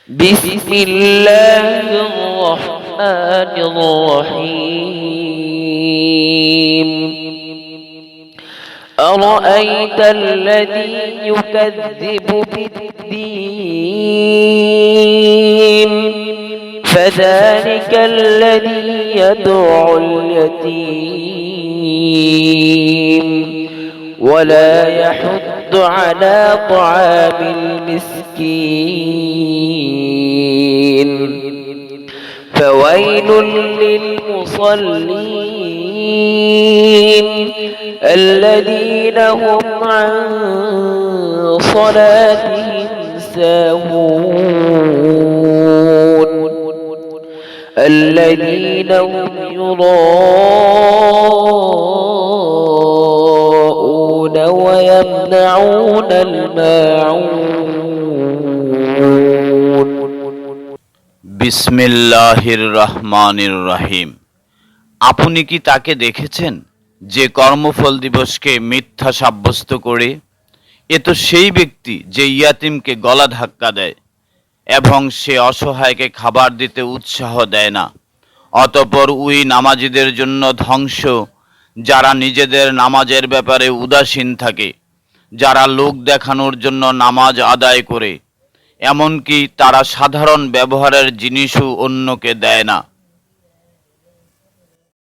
بسم الله الرحمن الرحيم أرأيت الذي يكذب بالدين فذلك الذي يدعو اليتيم ولا يحض على طعام المسكين فويل للمصلين الذين هم عن صلاتهم ساهون الذين هم يراءون ويمنعون الماعون বিসমিল্লাহির রহমানির রহিম। আপনি কি তাকে দেখেছেন যে কর্মফল দিবসকে মিথ্যা সাব্যস্ত করে? এ তো সেই ব্যক্তি যে ইয়াতিমকে গলা ধাক্কা দেয় এবং সে অসহায়কে খাবার দিতে উৎসাহ দেয় না। অতঃপর ওই নামাজীদের জন্য ধ্বংস, যারা নিজেদের নামাজের ব্যাপারে উদাসীন থাকে, যারা লোক দেখানোর জন্য নামাজ আদায় করে, এমনকি তারা সাধারণ ব্যবহারের জিনিসও অন্যকে দেয় না।